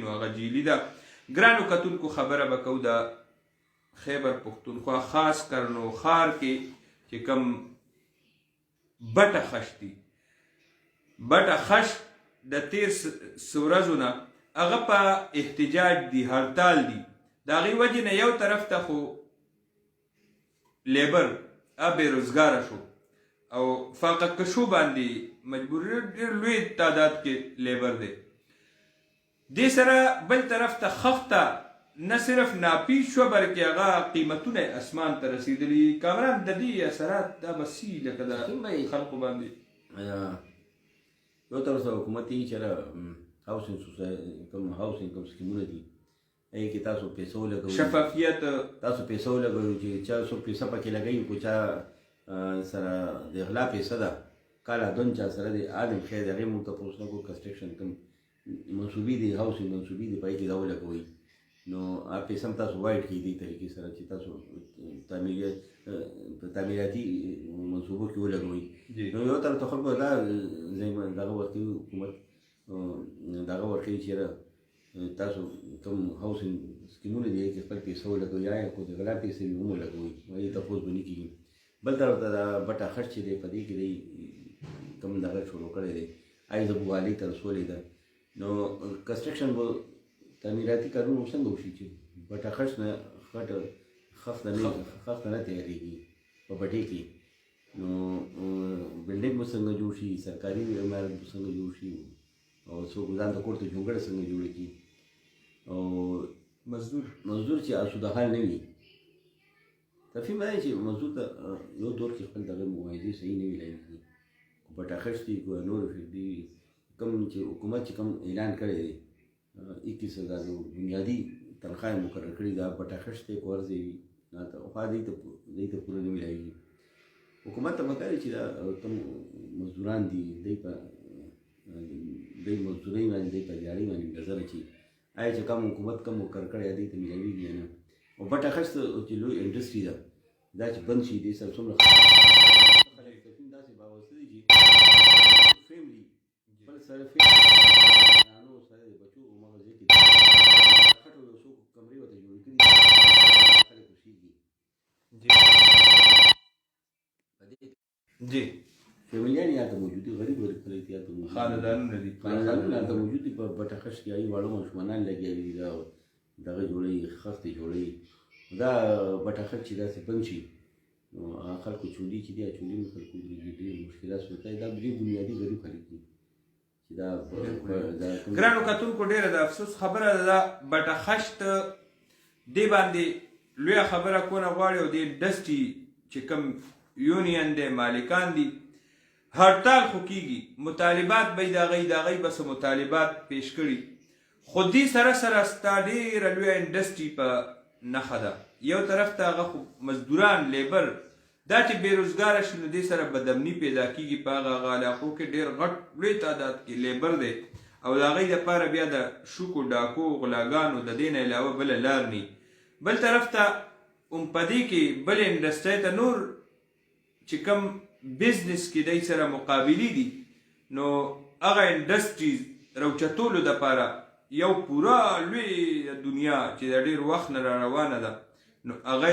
نو هغه جیلي ده. ګرانو کتونکو خبره به کوو د خیبر پښتونخوا خاص کر نو ښار کې چې کوم بټه خش دي، بټه خش د تیر څو ورځو نه هغه په احتجاج دي، هړتال دي. د هغې وجې نه یو طرف ته خو لیبر بېروزګاره شو او فاقه کشو باندې مجبور، ډېر لوی تعداد کې لیبر دی. دې سره بل طرف ته خښته نه صرف ناپیش شوه بلکې هغه قیمتونه اسمان ته رسېدلي. کامران د دې اثرات دا به څه لکه د خلقو باندې یو طرف ته حکومت یې چې هاوسینګ کوم سکیمونه دي هغې کې تاسو پیسه ولګوئ، شفافیت تاسو پیسه ولګوئ چې چا څوک پیسه پکې لګوي، خو چا سره د غلا پیسه ده کاله دون چا سره دی عالم خیر دی، هغې موږ تپوس نه کوو کنسټرکشن کوم منصوبې دي، هاوسینګ منصوبې دي، په هغې کې دا ولګوئ. نو هغه پیسه هم تاسو وایډ کړئ دې طریقې سره چې تاسو په تعمیراتي منصوبو کې ولګوئ. نو یو طرف ته خلکو دا دغه ورکوي، حکومت دغه ورکوي چې تاسو کوم هاوسینګ سکیمونه دي هغې کې خپل پیسه ولګوئ، یا خو د غلا پیسې وي هم ولګوئ، هغې تپوس به نه کېږي. بل طرف ته دا بټه خش چې دی په دې کې دی کوم دغه شروع کړی دی هغې زه بوالۍ ته رسولې ده. نو کنسټرکشن به تعمیراتي کارونه څنګه وشي چې بټه خش نه خښته نه تیارېږي په بټې کې. نو بلډینګ به څنګه جوړ شي، سرکاري عمارت به څنګه جوړ شي، او څوک ځان ته کور ته جونګړه څنګه جوړه کړي، او مزدور چې آسوده حال نه وي. تفهیم دا دی چې مزدور ته یو دور کې خپل دغه معاوضې صحیح نه وي لایقې، بټه خش دي که نور دي، کوم چې حکومت چې کوم اعلان کړی دی 21,000 بنیادي تنخواه یې مقرر کړې ده، بټه خش دی که ورځې وي خوا دوی ته پوره نه میلاېږي. حکومت ته پکار دی چې دا کوم مزدوران دي دوی مزدورۍ باندې دوی په دیاړۍ باندې نظر اچي، آیا چې کوم حکومت کوم مقرر کړی دوی ته میلاویږي یا نه. او بټه خش چې لوی انډسټري ده دا چې بند شي دې سره څومره خلک داسې باوسته دي چې فیملي بل سره نانو سره د بچو او مغزې کې خټو یو څو کمرې ورته جوړې کړي خلک اوسېږي. جی فیملیان یا ته موجود دي، غریب خلک یا ته موجود دي، خاندانونه هلته موجود دي. په بټه خش کې هغې واړه ماشومانان لګیا وي، دا دغه جوړوي، خښتې جوړوي. دا بټه خش چې داسې بند شي نو هغه خلکو چونډي چې دي هغه چونډي مو خلکو ډېر مشکلات سوچای. دا ډېر بنیادي غریب خلک دي چې دا ګرانو کتونکو ډېره د افسوس خبره ده دا بټه خش ته دې باندې لویه خبره کونه غواړي او د انډسټري چې کوم یونین دی مالکان دي هړتال خو کېږي، مطالبات به یې د هغوی به څه مطالبات پیش کړي، خو دې سره سره ستا ډېره لویه انډسټري په نښه ده. یو طرف ته هغه خو مزدوران لیبر دا چې بېروزګاره شي نو دې سره بدامني پیدا کېږي په هغه علاقو کې ډېر غټ لوی تعداد کې لیبر دی او د هغوی دپاره بیا د شوکو ډاکو غلاګانو د دې نه علاوه بله لار نه. بل طرف ته هم په دې کې بل انډسټرۍ ته نور چې کوم بزنس کې دی سره مقابلي دي نو هغه انډسټریز راوچتولو دپاره یو پوره لوی دنیا چې د ډېر وخت نه را روانه ده نو هغه